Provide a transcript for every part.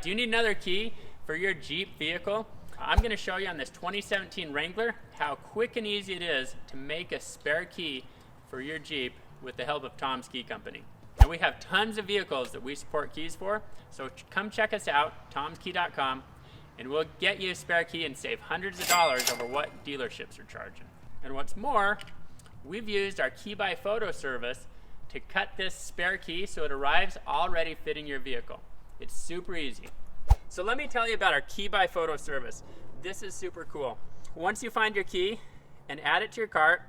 do you need another key for your Jeep vehicle? I'm going to show you on this 2017 Wrangler how quick and easy it is to make a spare key for your Jeep with the help of Tom's Key Company. And we have tons of vehicles that we support keys for, so come check us out, tomskey.com, and we'll get you a spare key and save hundreds of dollars over what dealerships are charging. And what's more, we've used our Key by Photo service to cut this spare key so it arrives already fitting your vehicle. It's super easy. So let me tell you about our Key by Photo service. This is super cool. Once you find your key and add it to your cart,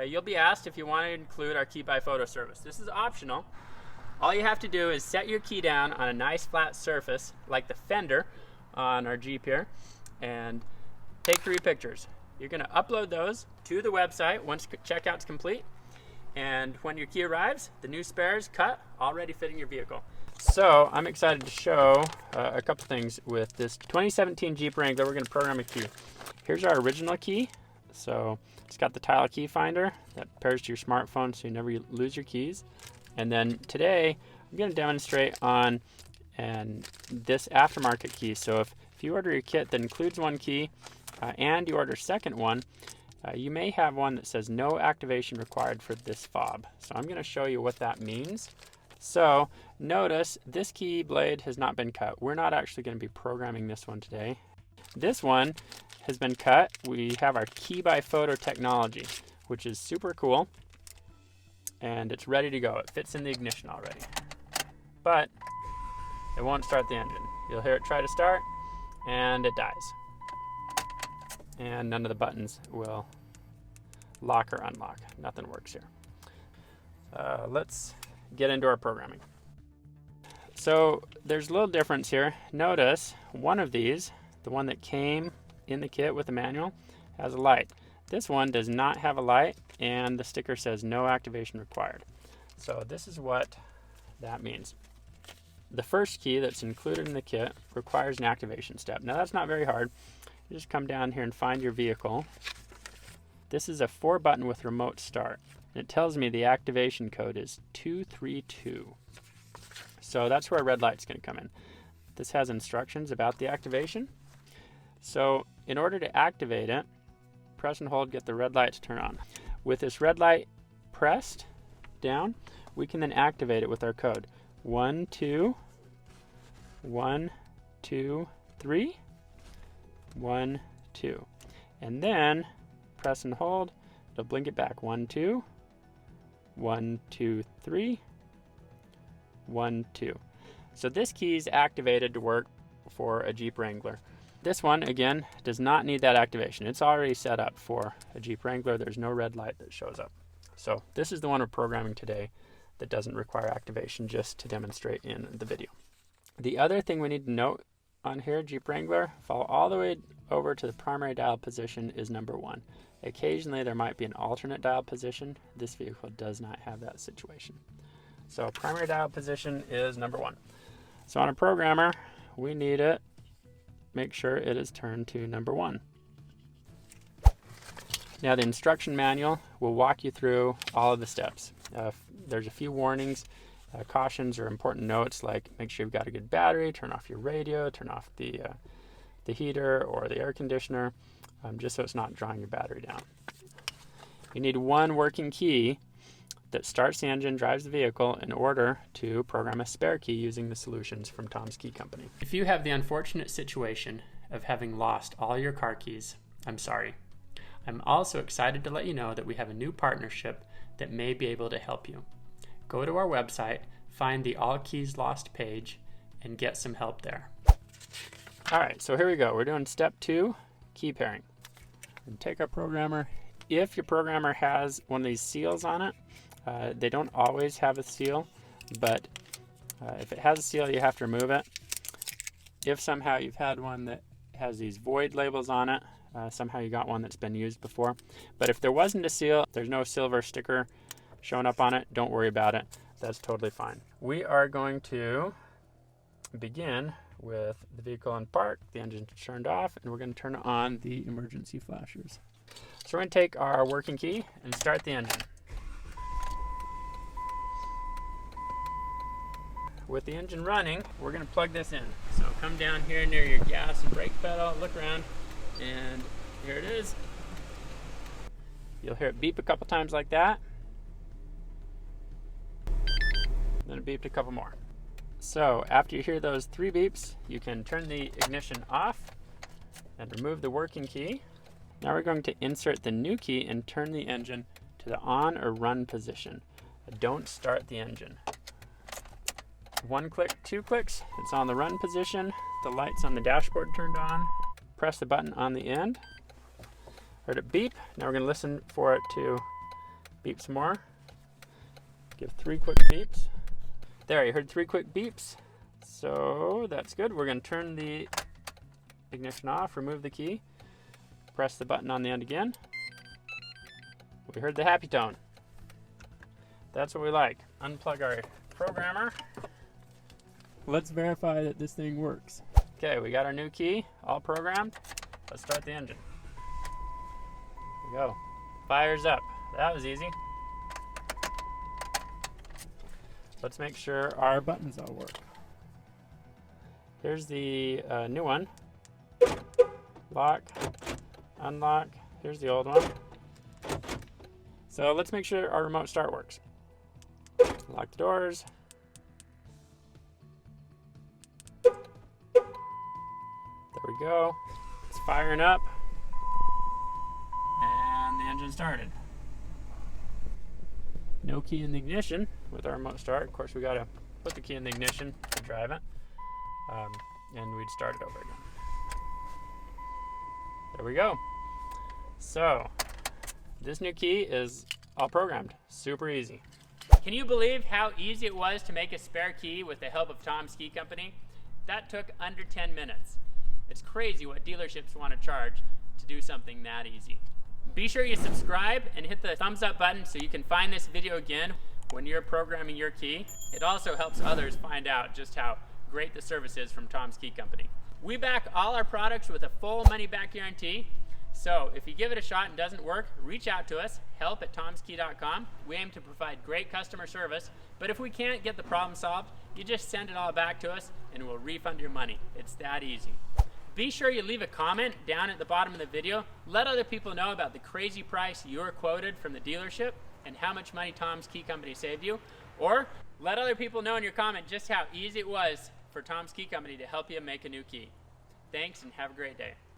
you'll be asked if you want to include our Key by Photo service. This is optional. All you have to do is set your key down on a nice flat surface like the fender on our Jeep here and take 3 pictures. You're going to upload those to the website once checkout's complete, and when your key arrives, the new spare is cut, already fitting your vehicle. So I'm excited to show a couple things with this 2017 Jeep Wrangler. We're going to program a key. Here's our original key. So it's got the tile key finder that pairs to your smartphone so you never lose your keys. And then today I'm going to demonstrate on this aftermarket key. So if you order your kit that includes one key and you order a second one, you may have one that says no activation required for this fob. So I'm going to show you what that means. So notice this key blade has not been cut. We're not actually going to be programming this one today. This one has been cut. We have our Key by Photo technology, which is super cool, and it's ready to go. It fits in the ignition already, but it won't start the engine. You'll hear it try to start and it dies, and none of the buttons will lock or unlock. Nothing works here. Let's get into our programming. So there's a little difference here. Notice one of these, the one that came in the kit with the manual, has a light. This one does not have a light, and the sticker says no activation required. So this is what that means. The first key that's included in the kit requires an activation step. Now that's not very hard. You just come down here and find your vehicle. This is a 4-button with remote start. It tells me the activation code is 232. So that's where a red light's going to come in. This has instructions about the activation. So in order to activate it, press and hold, get the red light to turn on. With this red light pressed down, we can then activate it with our code. 1, 2, 1, 2, 3, 1, 2. And then press and hold, it'll blink it back. 1, 2, 1, 2, 3, 1, 2. So this key is activated to work for a Jeep Wrangler. This one, again, does not need that activation. It's already set up for a Jeep Wrangler. There's no red light that shows up. So this is the one we're programming today that doesn't require activation, just to demonstrate in the video. The other thing we need to note on here, Jeep Wrangler, follow all the way over to the primary dial position is number 1. Occasionally there might be an alternate dial position. This vehicle does not have that situation. So primary dial position is number 1. So on a programmer, we need it, make sure it is turned to number 1. Now the instruction manual will walk you through all of the steps. There's a few warnings, cautions, or important notes like make sure you've got a good battery, turn off your radio, turn off the heater or the air conditioner, just so it's not drawing your battery down. You need one working key that starts the engine, drives the vehicle, in order to program a spare key using the solutions from Tom's Key Company. If you have the unfortunate situation of having lost all your car keys, I'm sorry. I'm also excited to let you know that we have a new partnership that may be able to help you. Go to our website, find the All Keys Lost page, and get some help there. Alright, so here we go. We're doing step 2, key pairing. And take our programmer. If your programmer has one of these seals on it, they don't always have a seal, but if it has a seal, you have to remove it. If somehow you've had one that has these void labels on it, somehow you got one that's been used before. But if there wasn't a seal, there's no silver sticker showing up on it, don't worry about it. That's totally fine. We are going to begin with the vehicle in park, the engine turned off, and we're going to turn on the emergency flashers. So we're going to take our working key and start the engine. with the engine running, we're going to plug this in. So come down here near your gas and brake pedal, look around, and here it is. You'll hear it beep a couple times like that. Then it beeped a couple more. So after you hear those 3 beeps, you can turn the ignition off and remove the working key. Now we're going to insert the new key and turn the engine to the on or run position. Don't start the engine. 1 click, 2 clicks, it's on the run position. The lights on the dashboard turned on. Press the button on the end. Heard it beep. Now we're going to listen for it to beep some more. Give 3 quick beeps. There, you heard 3 quick beeps. So that's good. We're going to turn the ignition off, remove the key, press the button on the end again. We heard the happy tone. That's what we like. Unplug our programmer. Let's verify that this thing works. Okay, we got our new key, all programmed. Let's start the engine. Here we go. Fires up. That was easy. Let's make sure our buttons all work. Here's the new one. Lock, unlock. Here's the old one. So let's make sure our remote start works. Lock the doors. There we go. It's firing up. And the engine started. No key in the ignition with our remote start. Of course, we got to put the key in the ignition to drive it. And we'd start it over again. There we go. So, this new key is all programmed. Super easy. Can you believe how easy it was to make a spare key with the help of Tom's Key Company? That took under 10 minutes. It's crazy what dealerships want to charge to do something that easy. Be sure you subscribe and hit the thumbs up button so you can find this video again when you're programming your key. It also helps others find out just how great the service is from Tom's Key Company. We back all our products with a full money-back guarantee. So if you give it a shot and doesn't work, reach out to us, help@tomskey.com. We aim to provide great customer service, but if we can't get the problem solved, you just send it all back to us and we'll refund your money. It's that easy. Be sure you leave a comment down at the bottom of the video. Let other people know about the crazy price you were quoted from the dealership and how much money Tom's Key Company saved you. Or let other people know in your comment just how easy it was for Tom's Key Company to help you make a new key. Thanks and have a great day.